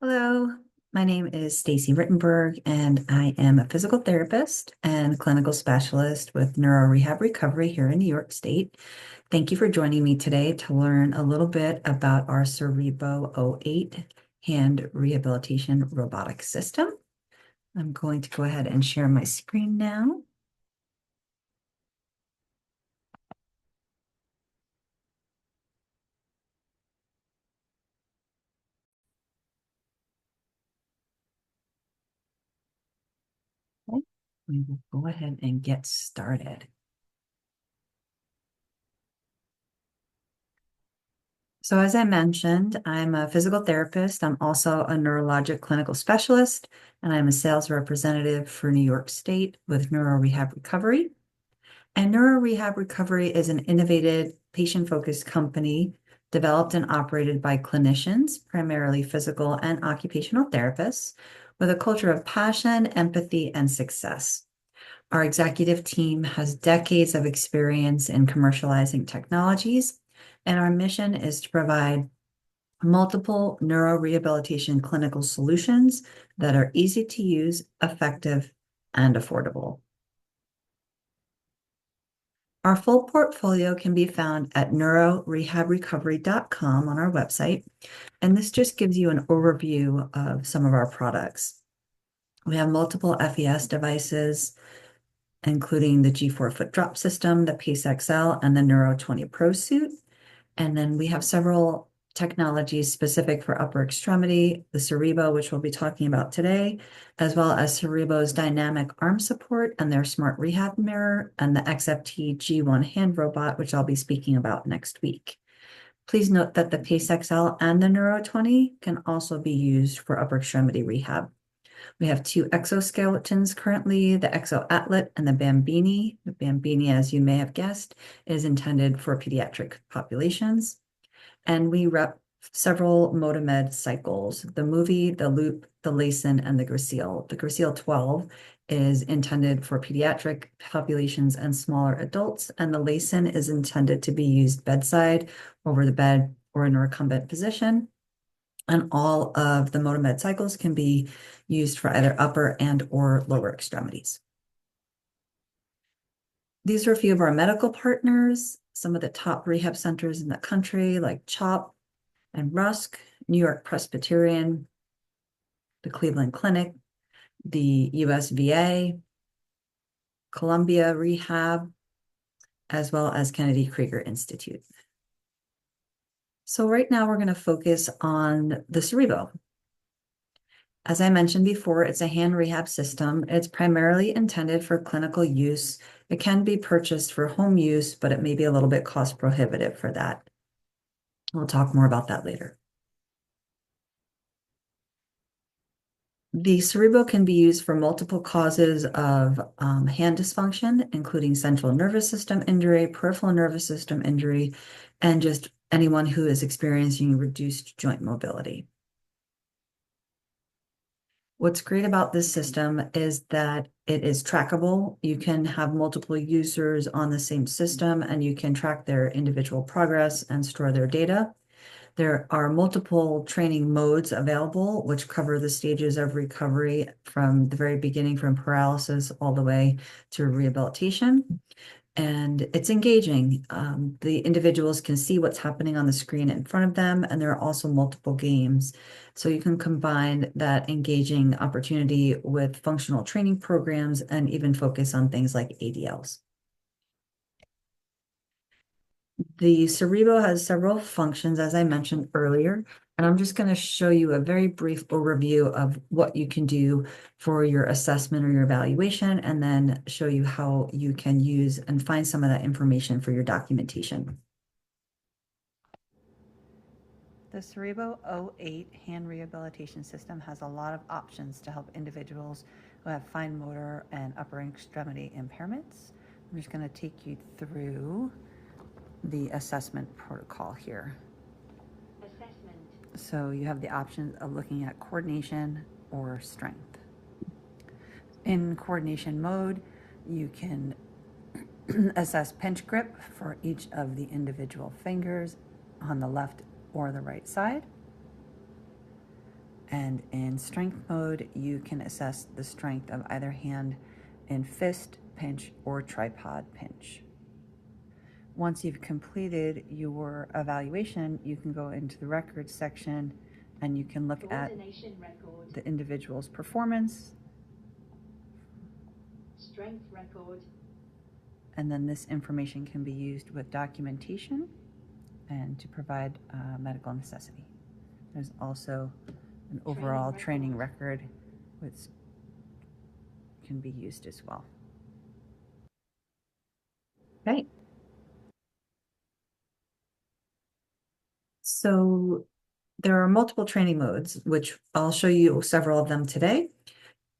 Hello, my name is Stacy Rittenberg, and I am a physical therapist and clinical specialist with Neuro Rehab Recovery here in New York State. Thank you for joining me today to learn a little bit about our Syrebo O8 hand rehabilitation robotic system. I'm going to go ahead and share my screen now. Okay. We will go ahead and get started. So as I mentioned, I'm a physical therapist. I'm also a neurologic clinical specialist, and I'm a sales representative for New York State with Neuro Rehab Recovery. And Neuro Rehab Recovery is an innovative, patient-focused company developed and operated by clinicians, primarily physical and occupational therapists, with a culture of passion, empathy, and success. Our executive team has decades of experience in commercializing technologies, and our mission is to provide multiple neurorehabilitation clinical solutions that are easy to use, effective, and affordable. Our full portfolio can be found at neurorehabrecovery.com on our website, and this just gives you an overview of some of our products. We have multiple FES devices, including the G4 foot drop system, the Pace XL, and the Neuro 20 Pro suit. And then we have several technologies specific for upper extremity, the Syrebo, which we'll be talking about today, as well as Syrebo's dynamic arm support and their smart rehab mirror, and the XFT G1 hand robot, which I'll be speaking about next week. Please note that the Pace XL and the Neuro 20 can also be used for upper extremity rehab. We have two exoskeletons currently, the Exo-Atlet and the Bambini. The Bambini, as you may have guessed, is intended for pediatric populations. And we rep several Motomed cycles, the Movie, the Loop, the Layson, and the Gracile. The Gracile 12 is intended for pediatric populations and smaller adults, and the Layson is intended to be used bedside, over the bed, or in a recumbent position. And all of the Motomed cycles can be used for either upper and or lower extremities. These are a few of our medical partners, some of the top rehab centers in the country, like CHOP and Rusk, New York Presbyterian, the Cleveland Clinic, the USVA, Columbia Rehab, as well as Kennedy Krieger Institute. So right now we're going to focus on the Syrebo. As I mentioned before, it's a hand rehab system. It's primarily intended for clinical use. It can be purchased for home use, but it may be a little bit cost prohibitive for that. We'll talk more about that later. The Syrebo can be used for multiple causes of hand dysfunction, including central nervous system injury, peripheral nervous system injury, and just anyone who is experiencing reduced joint mobility. What's great about this system is that it is trackable. You can have multiple users on the same system, and you can track their individual progress and store their data. There are multiple training modes available, which cover the stages of recovery from the very beginning, from paralysis all the way to rehabilitation. And it's engaging. The individuals can see what's happening on the screen in front of them, and there are also multiple games. So you can combine that engaging opportunity with functional training programs and even focus on things like ADLs. The Syrebo has several functions, as I mentioned earlier, and I'm just going to show you a very brief overview of what you can do for your assessment or your evaluation, and then show you how you can use and find some of that information for your documentation. The Syrebo O8 hand rehabilitation system has a lot of options to help individuals who have fine motor and upper extremity impairments. I'm just going to take you through the assessment protocol here. So you have the option of looking at coordination or strength. In coordination mode, you can assess pinch grip for each of the individual fingers on the left or the right side. And in strength mode, you can assess the strength of either hand in fist pinch or tripod pinch. Once you've completed your evaluation, you can go into the records section and you can look at the individual's performance. Strength record. And then this information can be used with documentation and to provide medical necessity. There's also an overall training record which can be used as well. Okay. So there are multiple training modes, which I'll show you several of them today.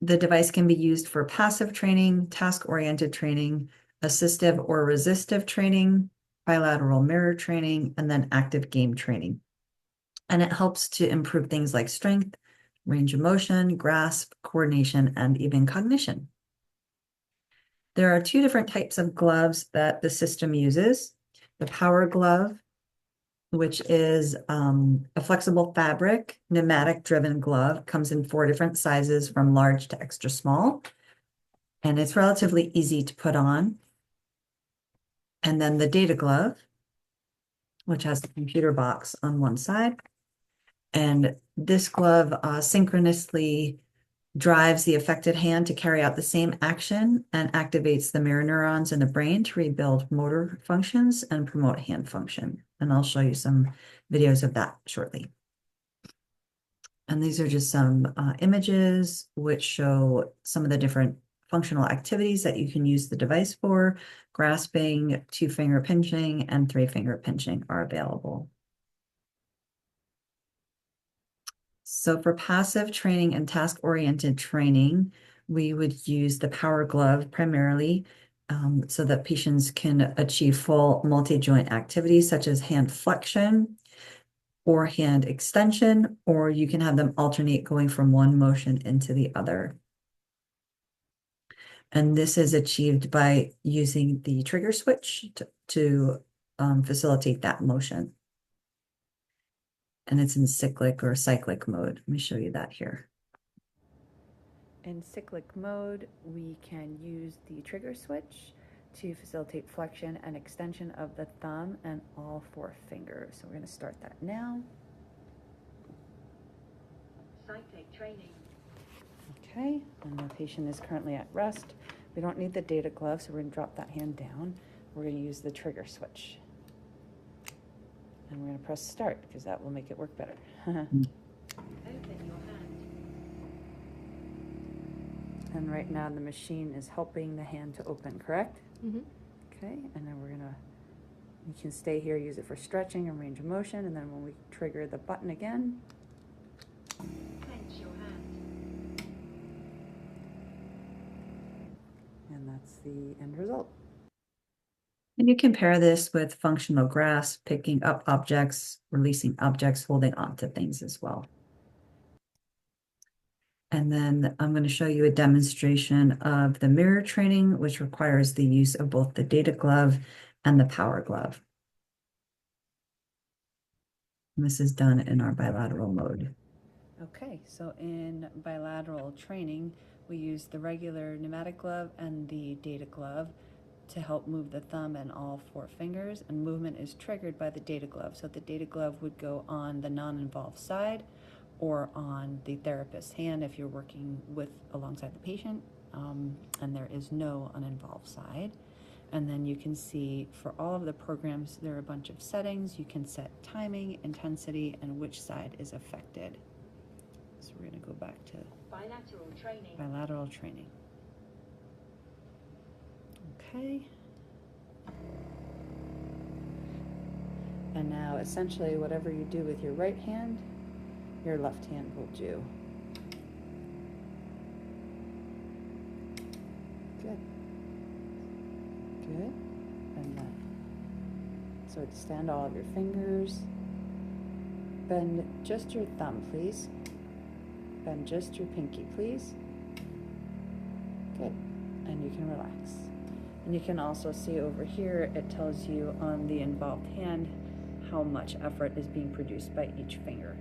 The device can be used for passive training, task-oriented training, assistive or resistive training, bilateral mirror training, and then active game training. And it helps to improve things like strength, range of motion, grasp, coordination, and even cognition. There are two different types of gloves that the system uses. The power glove, which is a flexible fabric, pneumatic-driven glove, comes in 4 different sizes from large to extra small, and it's relatively easy to put on. And then the data glove, which has the computer box on one side, and this glove synchronously drives the affected hand to carry out the same action and activates the mirror neurons in the brain to rebuild motor functions and promote hand function. And I'll show you some videos of that shortly. And these are just some images which show some of the different functional activities that you can use the device for. Grasping, 2-finger pinching, and 3-finger pinching are available. So for passive training and task-oriented training, we would use the power glove primarily so that patients can achieve full multi-joint activities such as hand flexion or hand extension, or you can have them alternate going from one motion into the other. And this is achieved by using the trigger switch to facilitate that motion. And it's in cyclic or cyclic mode. Let me show you that here. In cyclic mode, we can use the trigger switch to facilitate flexion and extension of the thumb and all 4 fingers. So we're going to start that now. Cyclic training. Okay, and the patient is currently at rest. We don't need the data glove, so we're going to drop that hand down. We're going to use the trigger switch. And we're going to press start because that will make it work better. Open your hand. And right now the machine is helping the hand to open, correct? Mm-hmm. Okay, and then you can stay here, use it for stretching and range of motion, and then when we trigger the button again, clench your hand. And that's the end result. And you compare this with functional grasp, picking up objects, releasing objects, holding on to things as well. And then I'm going to show you a demonstration of the mirror training, which requires the use of both the data glove and the power glove. And this is done in our bilateral mode. Okay, so in bilateral training, we use the regular pneumatic glove and the data glove to help move the thumb and all 4 fingers, and movement is triggered by the data glove. So the data glove would go on the non-involved side or on the therapist's hand if you're working alongside the patient, and there is no uninvolved side. And then you can see for all of the programs, there are a bunch of settings. You can set timing, intensity, and which side is affected. So we're going to go back to bilateral training. Bilateral training. Okay. And now essentially whatever you do with your right hand, your left hand will do. Good. Good. And then, so extend all of your fingers. Bend just your thumb, please. Bend just your pinky, please. Good. And you can relax. And you can also see over here, it tells you on the involved hand how much effort is being produced by each finger.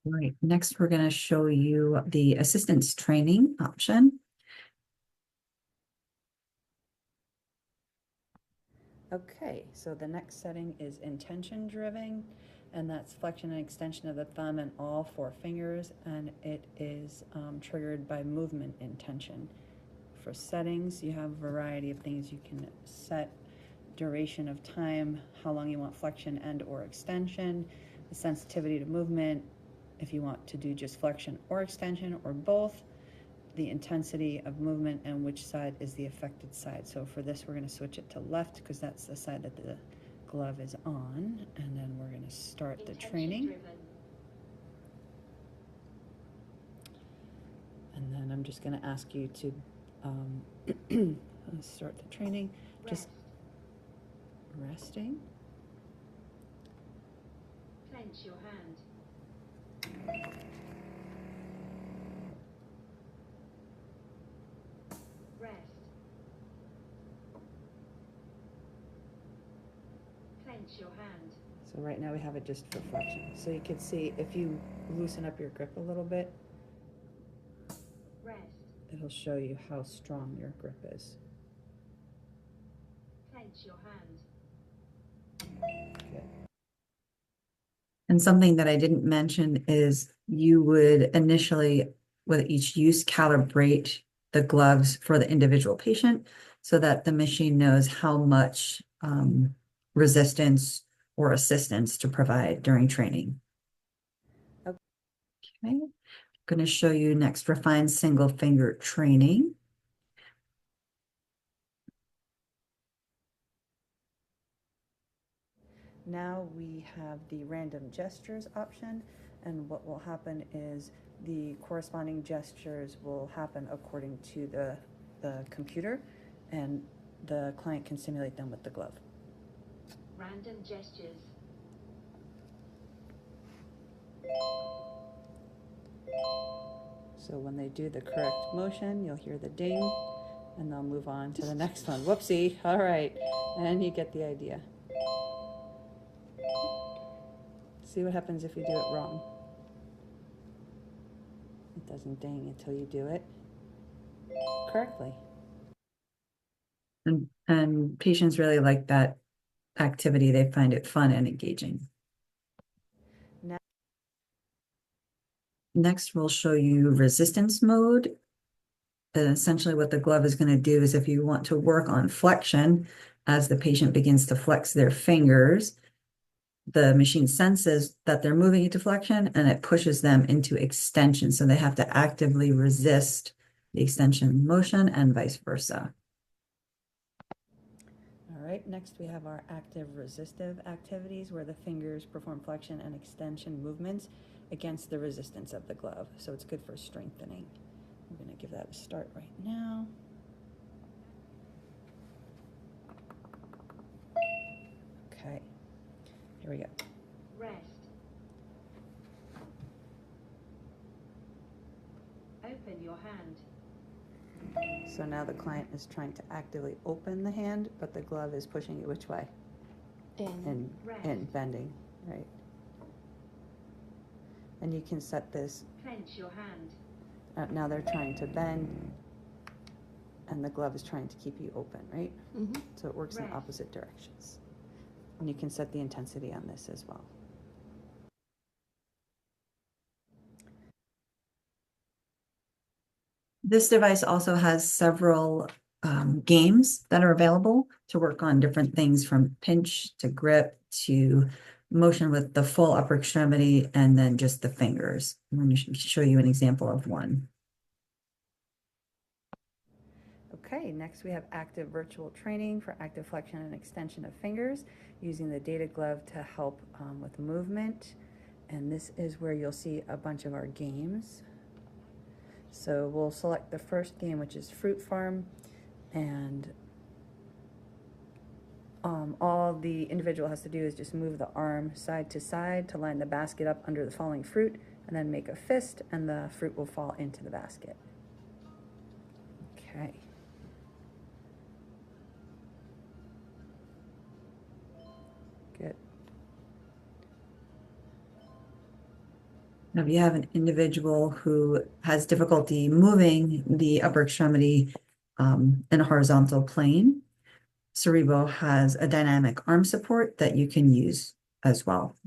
Right, next we're going to show you the assistance training option. Okay, so the next setting is intention driven, and that's flexion and extension of the thumb and all four fingers, and it is triggered by movement intention. For settings, you have a variety of things you can set: duration of time, how long you want flexion and or extension, the sensitivity to movement, if you want to do just flexion or extension or both, the intensity of movement, and which side is the affected side. So for this, we're going to switch it to left because that's the side that the glove is on, and then we're going to start the training. And then I'm just going to ask you to start the training. Just resting. Clench your hand. Rest. Clench your hand. So right now we have it just for flexion. So you can see if you loosen up your grip a little bit, Rest. it'll show you how strong your grip is. Clench your hand. Good. And something that I didn't mention is you would initially, with each use, calibrate the gloves for the individual patient so that the machine knows how much resistance or assistance to provide during training. Okay. I'm going to show you next refined single finger training. Now we have the random gestures option, and what will happen is the corresponding gestures will happen according to the computer, and the client can simulate them with the glove. Random gestures. So when they do the correct motion, you'll hear the ding, and they'll move on to the next one. Whoopsie. All right. And you get the idea. See what happens if you do it wrong. It doesn't ding until you do it correctly. And patients really like that activity. They find it fun and engaging. Next, we'll show you resistance mode. And essentially what the glove is going to do is if you want to work on flexion, as the patient begins to flex their fingers, the machine senses that they're moving into flexion and it pushes them into extension. So they have to actively resist the extension motion and vice versa. All right, next we have our active resistive activities where the fingers perform flexion and extension movements against the resistance of the glove. So it's good for strengthening. I'm going to give that a start right now. Okay, here we go. Rest. Open your hand. So now the client is trying to actively open the hand, but the glove is pushing it which way? In, bending, right? And you can set this. Clench your hand. Now they're trying to bend, and the glove is trying to keep you open, right? Mm-hmm. So it works in opposite directions. And you can set the intensity on this as well. This device also has several games that are available to work on different things from pinch to grip to motion with the full upper extremity and then just the fingers. I'm going to show you an example of one. Okay, next we have active virtual training for active flexion and extension of fingers using the data glove to help with movement. And this is where you'll see a bunch of our games. So we'll select the first game, which is Fruit Farm, and all the individual has to do is just move the arm side to side to line the basket up under the falling fruit, and then make a fist, and the fruit will fall into the basket. Okay. Good. Now, if you have an individual who has difficulty moving the upper extremity in a horizontal plane, Syrebo has a dynamic arm support that you can use as well.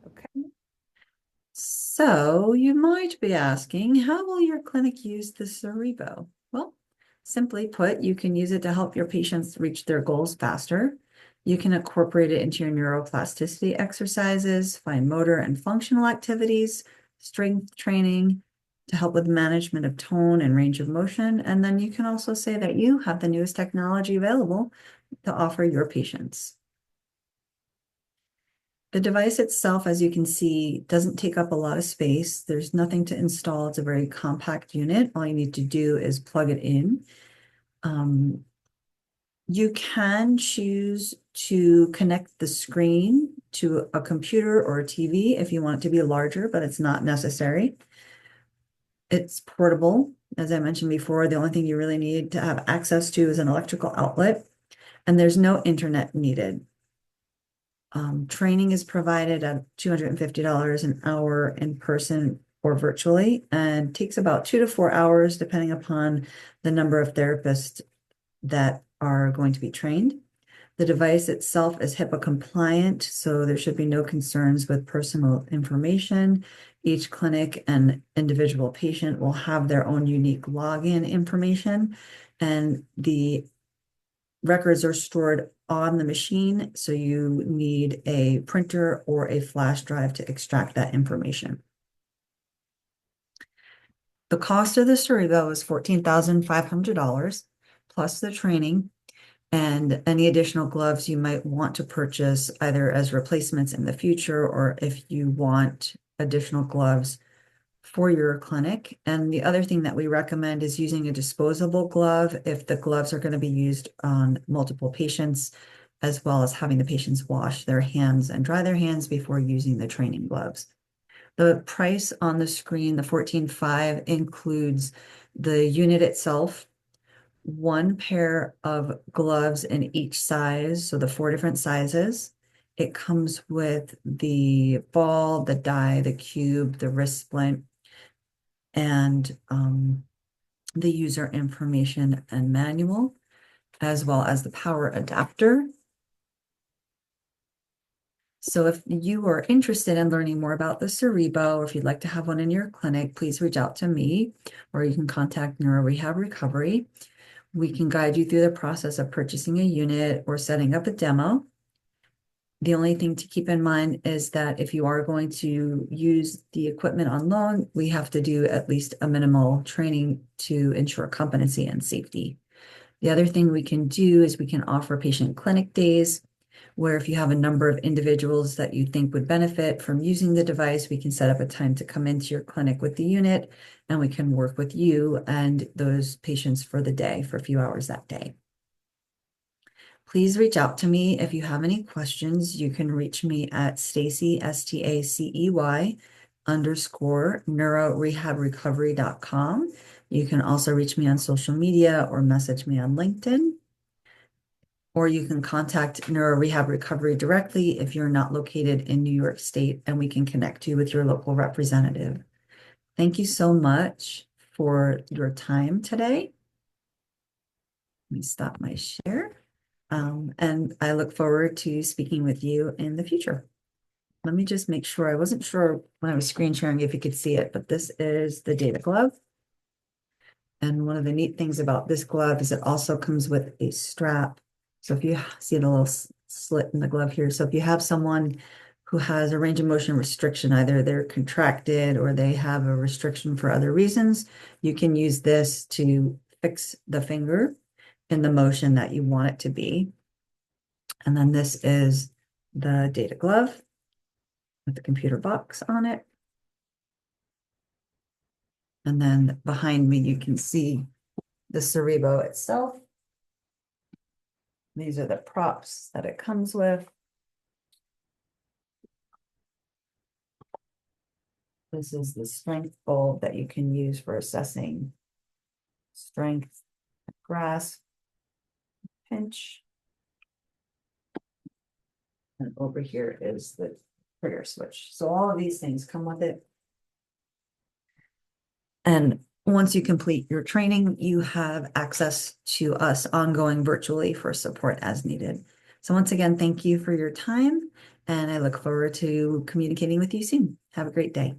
Okay. So you might be asking, how will your clinic use the Syrebo? Well, simply put, you can use it to help your patients reach their goals faster. You can incorporate it into your neuroplasticity exercises, fine motor and functional activities, strength training to help with management of tone and range of motion. And then you can also say that you have the newest technology available to offer your patients. The device itself, as you can see, doesn't take up a lot of space. There's nothing to install. It's a very compact unit. All you need to do is plug it in. You can choose to connect the screen to a computer or a TV if you want it to be larger, but it's not necessary. It's portable. As I mentioned before, the only thing you really need to have access to is an electrical outlet, and there's no internet needed. Training is provided at $250 an hour in person or virtually, and takes about 2 to 4 hours, depending upon the number of therapists that are going to be trained. The device itself is HIPAA compliant, so there should be no concerns with personal information. Each clinic and individual patient will have their own unique login information, and the records are stored on the machine, so you need a printer or a flash drive to extract that information. The cost of the Syrebo is $14,500 plus the training and any additional gloves you might want to purchase either as replacements in the future or if you want additional gloves for your clinic. And the other thing that we recommend is using a disposable glove if the gloves are going to be used on multiple patients, as well as having the patients wash their hands and dry their hands before using the training gloves. The price on the screen, the 14.5, includes the unit itself, one pair of gloves in each size, so the 4 different sizes. It comes with the ball, the die, the cube, the wrist splint, and the user information and manual, as well as the power adapter. So if you are interested in learning more about the Syrebo, or if you'd like to have one in your clinic, please reach out to me, or you can contact Neuro Rehab Recovery. We can guide you through the process of purchasing a unit or setting up a demo. The only thing to keep in mind is that if you are going to use the equipment on loan, we have to do at least a minimal training to ensure competency and safety. The other thing we can do is we can offer patient clinic days, where if you have a number of individuals that you think would benefit from using the device, we can set up a time to come into your clinic with the unit, and we can work with you and those patients for the day, for a few hours that day. Please reach out to me if you have any questions. You can reach me at Stacey, STACEY _ neurorehabrecovery.com. You can also reach me on social media or message me on LinkedIn. Or you can contact Neuro Rehab Recovery directly if you're not located in New York State, and we can connect you with your local representative. Thank you so much for your time today. Let me stop my share. And I look forward to speaking with you in the future. Let me just make sure. I wasn't sure when I was screen sharing if you could see it, but this is the data glove. And one of the neat things about this glove is it also comes with a strap. So if you see the little slit in the glove here, so if you have someone who has a range of motion restriction, either they're contracted or they have a restriction for other reasons, you can use this to fix the finger in the motion that you want it to be. And then this is the data glove with the computer box on it. And then behind me, you can see the Syrebo itself. These are the props that it comes with. This is the strength bulb that you can use for assessing strength, grasp, pinch. And over here is the trigger switch. So all of these things come with it. And once you complete your training, you have access to us ongoing virtually for support as needed. So once again, thank you for your time, and I look forward to communicating with you soon. Have a great day.